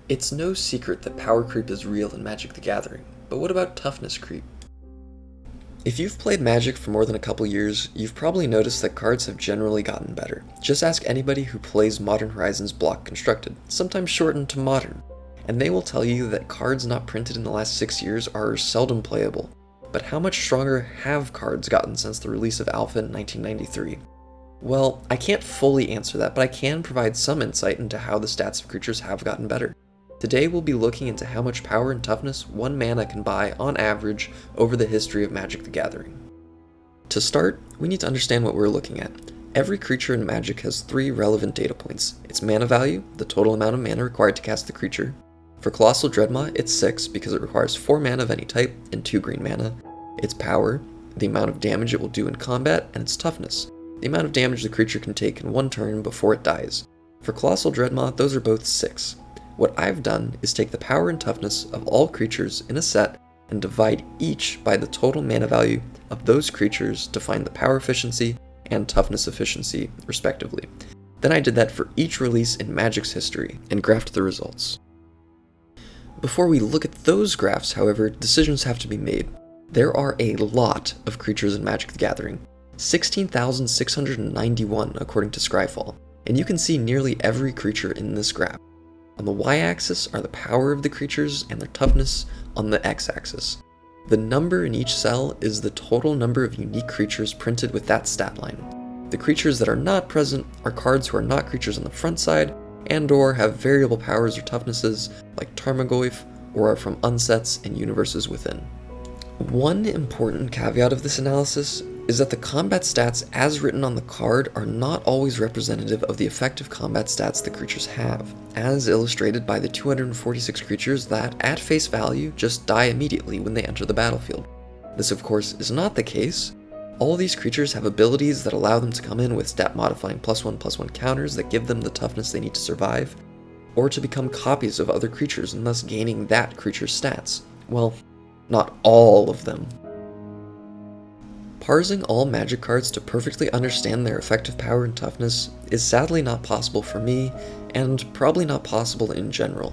It's no secret that power creep is real in Magic the Gathering, but what about toughness creep? If you've played Magic for more than a couple years, you've probably noticed that cards have generally gotten better. Just ask anybody who plays Modern Horizons Block Constructed, sometimes shortened to Modern, and they will tell you that cards not printed in the last 6 years are seldom playable. But how much stronger have cards gotten since the release of Alpha in 1993? Well, I can't fully answer that, but I can provide some insight into how the stats of creatures have gotten better. Today we'll be looking into how much power and toughness one mana can buy on average over the history of Magic the Gathering. To start, we need to understand what we're looking at. Every creature in Magic has 3 relevant data points: its mana value, the total amount of mana required to cast the creature. For Colossal Dreadmaw, it's 6 because it requires 4 mana of any type and 2 green mana. Its power, the amount of damage it will do in combat, and its toughness, the amount of damage the creature can take in one turn before it dies. For Colossal Dreadmaw, those are both 6. What I've done is take the power and toughness of all creatures in a set and divide each by the total mana value of those creatures to find the power efficiency and toughness efficiency, respectively. Then I did that for each release in Magic's history and graphed the results. Before we look at those graphs, however, decisions have to be made. There are a lot of creatures in Magic the Gathering, 16,691 according to Scryfall, and you can see nearly every creature in this graph. On the y-axis are the power of the creatures and their toughness on the x-axis. The number in each cell is the total number of unique creatures printed with that stat line. The creatures that are not present are cards who are not creatures on the front side and/or have variable powers or toughnesses like Tarmogoyf, or are from unsets and universes within. One important caveat of this analysis is that the combat stats as written on the card are not always representative of the effective combat stats the creatures have, as illustrated by the 246 creatures that, at face value, just die immediately when they enter the battlefield. This of course is not the case. All these creatures have abilities that allow them to come in with stat modifying +1/+1 counters that give them the toughness they need to survive, or to become copies of other creatures and thus gaining that creature's stats. Well, not all of them. Parsing all Magic cards to perfectly understand their effective power and toughness is sadly not possible for me, and probably not possible in general.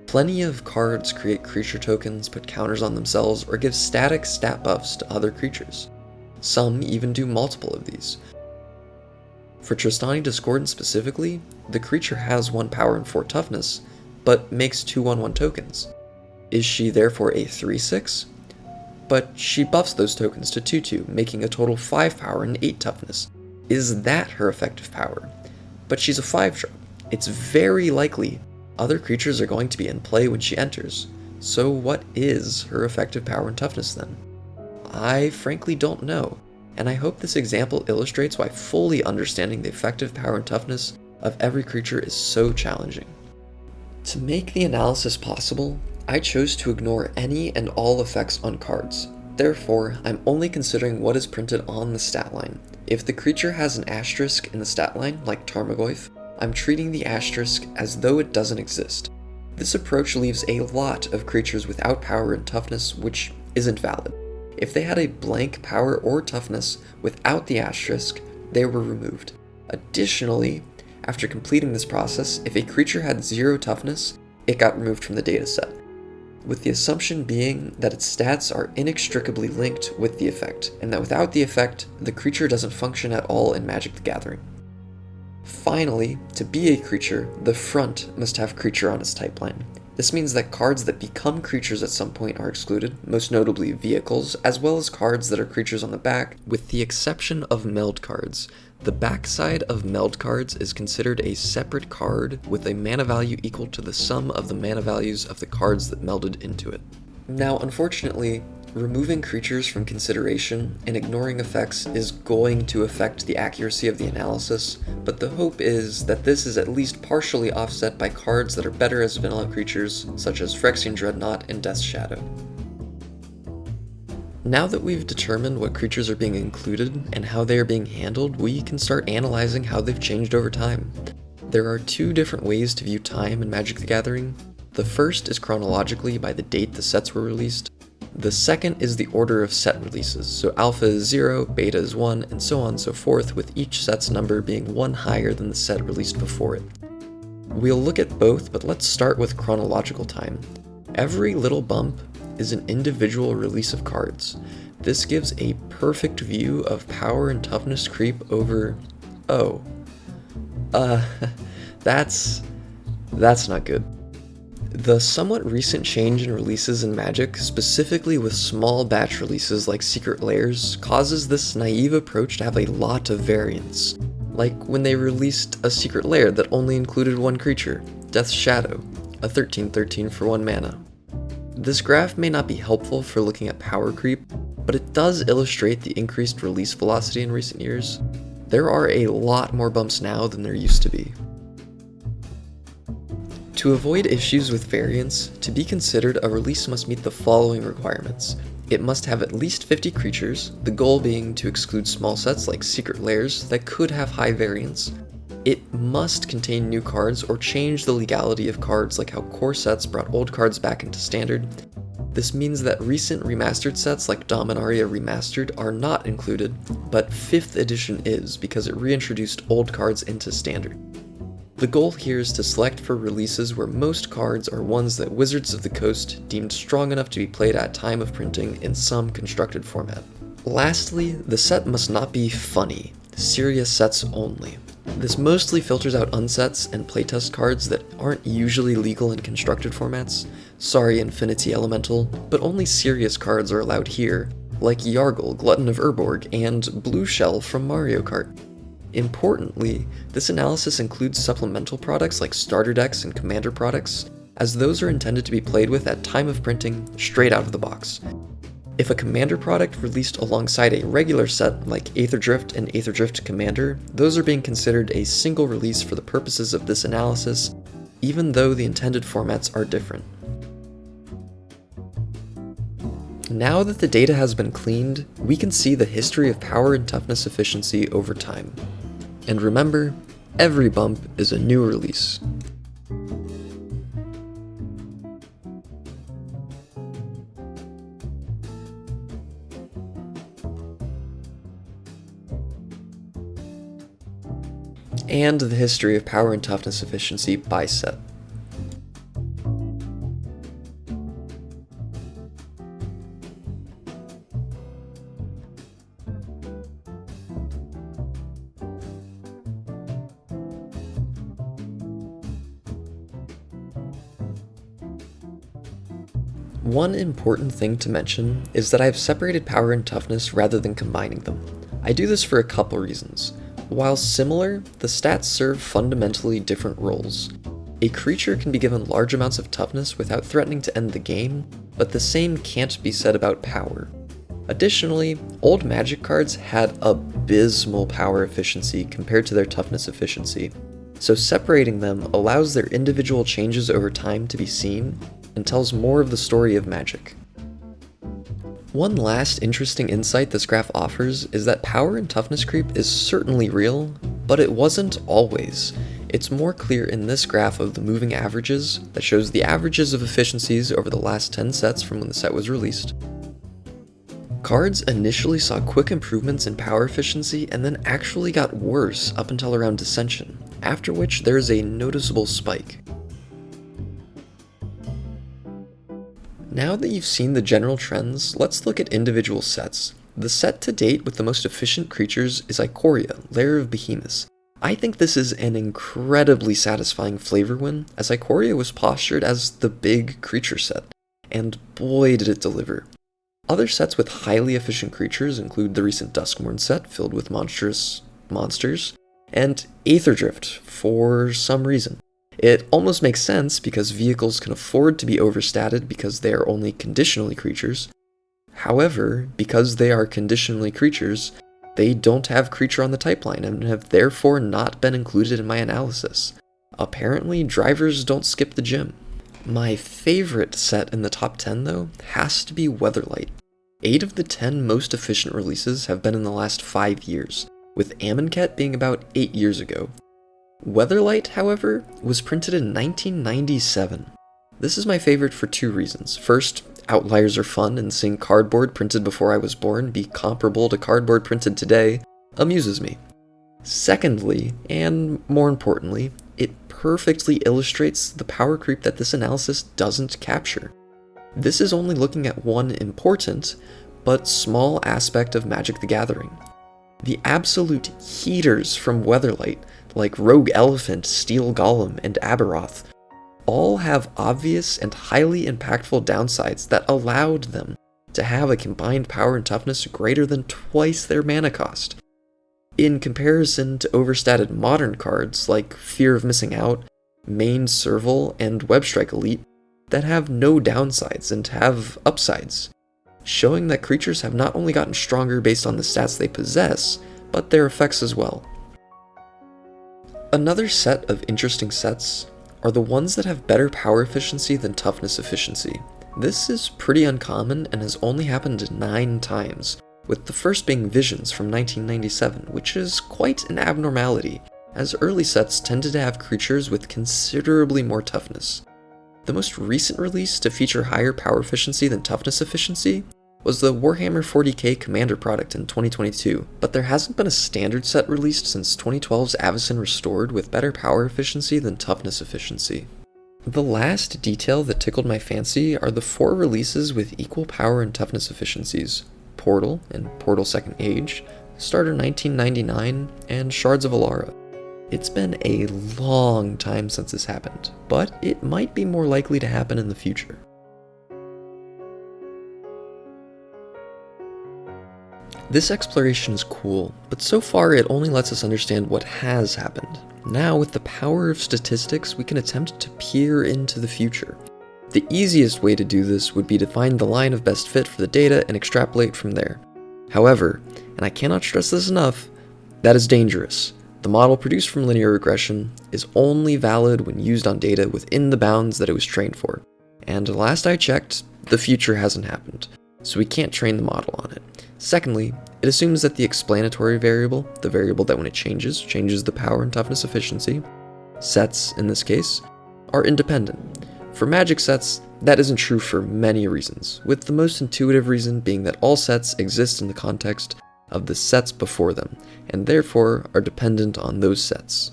Plenty of cards create creature tokens, put counters on themselves, or give static stat buffs to other creatures. Some even do multiple of these. For Tristani Discordant specifically, the creature has 1 power and 4 toughness, but makes 2/1/1 tokens. Is she therefore a 3/6? But she buffs those tokens to 2/2, making a total 5 power and 8 toughness. Is that her effective power? But she's a 5-drop. It's very likely other creatures are going to be in play when she enters. So what is her effective power and toughness then? I frankly don't know, and I hope this example illustrates why fully understanding the effective power and toughness of every creature is so challenging. To make the analysis possible, I chose to ignore any and all effects on cards. Therefore, I'm only considering what is printed on the stat line. If the creature has an asterisk in the stat line, like Tarmogoyf, I'm treating the asterisk as though it doesn't exist. This approach leaves a lot of creatures without power and toughness, which isn't valid. If they had a blank power or toughness without the asterisk, they were removed. Additionally, after completing this process, if a creature had 0 toughness, it got removed from the dataset, with the assumption being that its stats are inextricably linked with the effect, and that without the effect, the creature doesn't function at all in Magic the Gathering. Finally, to be a creature, the front must have creature on its type line. This means that cards that become creatures at some point are excluded, most notably vehicles, as well as cards that are creatures on the back, with the exception of meld cards. The backside of meld cards is considered a separate card with a mana value equal to the sum of the mana values of the cards that melded into it. Now, unfortunately, removing creatures from consideration and ignoring effects is going to affect the accuracy of the analysis, but the hope is that this is at least partially offset by cards that are better as vanilla creatures, such as Phyrexian Dreadnought and Death's Shadow. Now that we've determined what creatures are being included and how they are being handled, we can start analyzing how they've changed over time. There are 2 different ways to view time in Magic the Gathering. The first is chronologically by the date the sets were released. The second is the order of set releases, so alpha is 0, beta is 1, and so on and so forth, with each set's number being 1 higher than the set released before it. We'll look at both, but let's start with chronological time. Every little bump is an individual release of cards. This gives a perfect view of power and toughness creep over... oh. That's not good. The somewhat recent change in releases in Magic, specifically with small batch releases like Secret Lairs, causes this naive approach to have a lot of variance. Like when they released a Secret Lair that only included one creature, Death's Shadow, a 13/13 for 1 mana. This graph may not be helpful for looking at power creep, but it does illustrate the increased release velocity in recent years. There are a lot more bumps now than there used to be. To avoid issues with variance, to be considered, a release must meet the following requirements. It must have at least 50 creatures, the goal being to exclude small sets like Secret Lairs that could have high variance. It must contain new cards or change the legality of cards like how core sets brought old cards back into standard. This means that recent remastered sets like Dominaria Remastered are not included, but 5th edition is because it reintroduced old cards into standard. The goal here is to select for releases where most cards are ones that Wizards of the Coast deemed strong enough to be played at time of printing in some constructed format. Lastly, the set must not be funny, serious sets only. This mostly filters out unsets and playtest cards that aren't usually legal in constructed formats. Sorry, Infinity Elemental, but only serious cards are allowed here, like Yargle, Glutton of Urborg, and Blue Shell from Mario Kart. Importantly, this analysis includes supplemental products like starter decks and commander products, as those are intended to be played with at time of printing, straight out of the box. If a commander product released alongside a regular set like Aether Drift and Aether Drift Commander, those are being considered a single release for the purposes of this analysis, even though the intended formats are different. Now that the data has been cleaned, we can see the history of power and toughness efficiency over time. And remember, every bump is a new release. And the history of power and toughness efficiency by set. One important thing to mention is that I've separated power and toughness rather than combining them. I do this for a couple reasons. While similar, the stats serve fundamentally different roles. A creature can be given large amounts of toughness without threatening to end the game, but the same can't be said about power. Additionally, old Magic cards had abysmal power efficiency compared to their toughness efficiency, so separating them allows their individual changes over time to be seen, and tells more of the story of Magic. One last interesting insight this graph offers is that power and toughness creep is certainly real, but it wasn't always. It's more clear in this graph of the moving averages that shows the averages of efficiencies over the last 10 sets from when the set was released. Cards initially saw quick improvements in power efficiency and then actually got worse up until around Dissension, after which there is a noticeable spike. Now that you've seen the general trends, let's look at individual sets. The set to date with the most efficient creatures is Ikoria, Lair of Behemoths. I think this is an incredibly satisfying flavor win, as Ikoria was postured as the big creature set, and boy did it deliver. Other sets with highly efficient creatures include the recent Duskmourn set filled with monstrous monsters, and Aether Drift for some reason. It almost makes sense because vehicles can afford to be overstated because they are only conditionally creatures. However, because they are conditionally creatures, they don't have creature on the type line and have therefore not been included in my analysis. Apparently, drivers don't skip the gym. My favorite set in the top 10 though has to be Weatherlight. 8 of the 10 most efficient releases have been in the last 5 years, with Amonkhet being about 8 years ago. Weatherlight, however, was printed in 1997. This is my favorite for 2 reasons. First, outliers are fun, and seeing cardboard printed before I was born be comparable to cardboard printed today amuses me. Secondly, and more importantly, it perfectly illustrates the power creep that this analysis doesn't capture. This is only looking at one important, but small aspect of Magic the Gathering. The absolute heaters from Weatherlight, like Rogue Elephant, Steel Golem, and Aberoth, all have obvious and highly impactful downsides that allowed them to have a combined power and toughness greater than twice their mana cost. In comparison to overstated modern cards like Fear of Missing Out, Main Serval, and Webstrike Elite that have no downsides and have upsides, showing that creatures have not only gotten stronger based on the stats they possess, but their effects as well. Another set of interesting sets are the ones that have better power efficiency than toughness efficiency. This is pretty uncommon and has only happened 9 times, with the first being Visions from 1997, which is quite an abnormality, as early sets tended to have creatures with considerably more toughness. The most recent release to feature higher power efficiency than toughness efficiency was the Warhammer 40k Commander product in 2022, but there hasn't been a standard set released since 2012's Avacyn Restored with better power efficiency than toughness efficiency. The last detail that tickled my fancy are the 4 releases with equal power and toughness efficiencies: Portal and Portal Second Age, Starter 1999, and Shards of Alara. It's been a long time since this happened, but it might be more likely to happen in the future. This exploration is cool, but so far it only lets us understand what has happened. Now, with the power of statistics, we can attempt to peer into the future. The easiest way to do this would be to find the line of best fit for the data and extrapolate from there. However, and I cannot stress this enough, that is dangerous. The model produced from linear regression is only valid when used on data within the bounds that it was trained for. And last I checked, the future hasn't happened, so we can't train the model on it. Secondly, it assumes that the explanatory variable, the variable that when it changes the power and toughness efficiency, sets in this case, are independent. For Magic sets, that isn't true for many reasons, with the most intuitive reason being that all sets exist in the context of the sets before them, and therefore are dependent on those sets.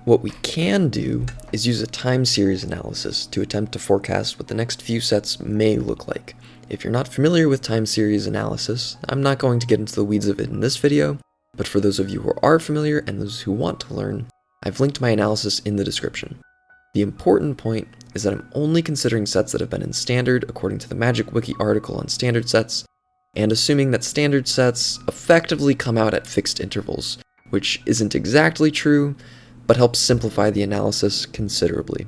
What we can do is use a time series analysis to attempt to forecast what the next few sets may look like. If you're not familiar with time series analysis, I'm not going to get into the weeds of it in this video, but for those of you who are familiar and those who want to learn, I've linked my analysis in the description. The important point is that I'm only considering sets that have been in standard according to the Magic Wiki article on standard sets, and assuming that standard sets effectively come out at fixed intervals, which isn't exactly true, but helps simplify the analysis considerably.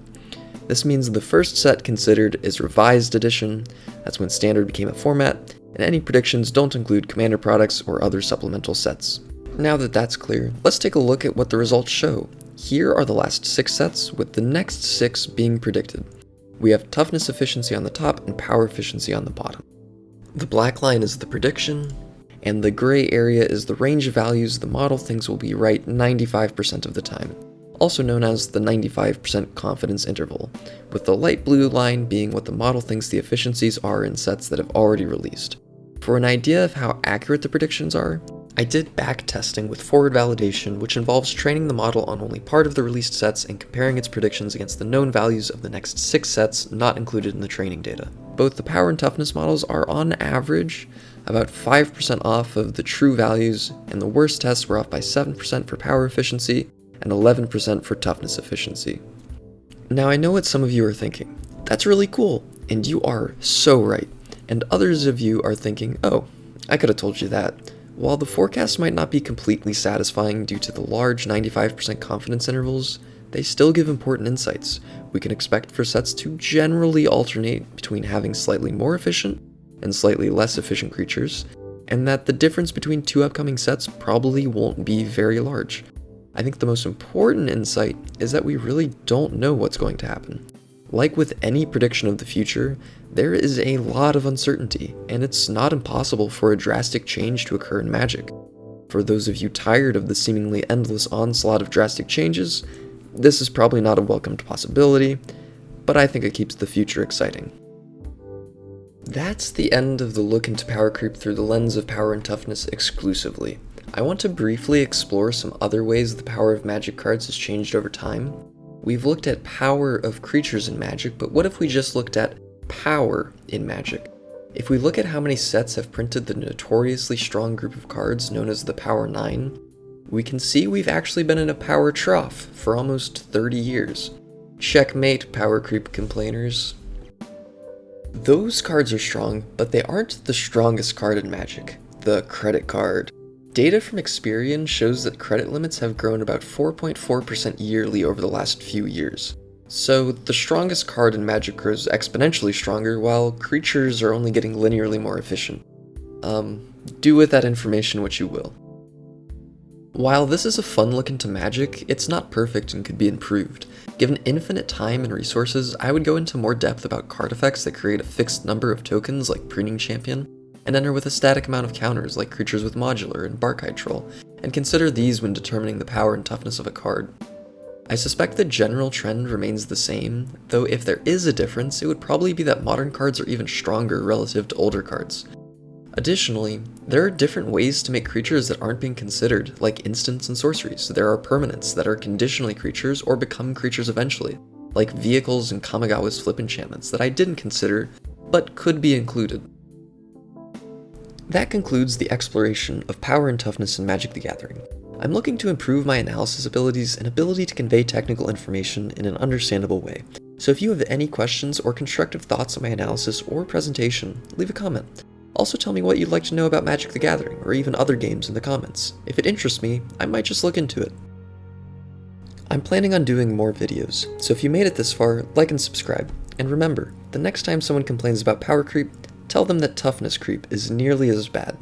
This means the first set considered is Revised Edition, that's when standard became a format, and any predictions don't include Commander products or other supplemental sets. Now that that's clear, let's take a look at what the results show. Here are the last 6 sets, with the next 6 being predicted. We have toughness efficiency on the top and power efficiency on the bottom. The black line is the prediction, and the gray area is the range of values the model thinks will be right 95% of the time, also known as the 95% confidence interval, with the light blue line being what the model thinks the efficiencies are in sets that have already released. For an idea of how accurate the predictions are, I did back testing with forward validation, which involves training the model on only part of the released sets and comparing its predictions against the known values of the next 6 sets not included in the training data. Both the power and toughness models are on average about 5% off of the true values, and the worst tests were off by 7% for power efficiency and 11% for toughness efficiency. Now I know what some of you are thinking. That's really cool, and you are so right. And others of you are thinking, oh, I could have told you that. While the forecasts might not be completely satisfying due to the large 95% confidence intervals, they still give important insights. We can expect for sets to generally alternate between having slightly more efficient and slightly less efficient creatures, and that the difference between 2 upcoming sets probably won't be very large. I think the most important insight is that we really don't know what's going to happen. Like with any prediction of the future, there is a lot of uncertainty, and it's not impossible for a drastic change to occur in Magic. For those of you tired of the seemingly endless onslaught of drastic changes, this is probably not a welcomed possibility, but I think it keeps the future exciting. That's the end of the look into power creep through the lens of power and toughness exclusively. I want to briefly explore some other ways the power of magic cards has changed over time. We've looked at power of creatures in Magic, but what if we just looked at power in Magic? If we look at how many sets have printed the notoriously strong group of cards known as the Power 9, we can see we've actually been in a power trough for almost 30 years. Checkmate, power creep complainers. Those cards are strong, but they aren't the strongest card in Magic, the credit card. Data from Experian shows that credit limits have grown about 4.4% yearly over the last few years. So the strongest card in Magic grows exponentially stronger, while creatures are only getting linearly more efficient. Do with that information what you will. While this is a fun look into Magic, it's not perfect and could be improved. Given infinite time and resources, I would go into more depth about card effects that create a fixed number of tokens like Preening Champion, and enter with a static amount of counters like Creatures with Modular and Barkite Troll, and consider these when determining the power and toughness of a card. I suspect the general trend remains the same, though if there is a difference, it would probably be that modern cards are even stronger relative to older cards. Additionally, there are different ways to make creatures that aren't being considered, like instants and sorceries. There are permanents that are conditionally creatures or become creatures eventually, like vehicles and Kamigawa's flip enchantments that I didn't consider, but could be included. That concludes the exploration of power and toughness in Magic the Gathering. I'm looking to improve my analysis abilities and ability to convey technical information in an understandable way, so if you have any questions or constructive thoughts on my analysis or presentation, leave a comment. Also tell me what you'd like to know about Magic the Gathering, or even other games in the comments. If it interests me, I might just look into it. I'm planning on doing more videos, so if you made it this far, like and subscribe. And remember, the next time someone complains about power creep, tell them that toughness creep is nearly as bad.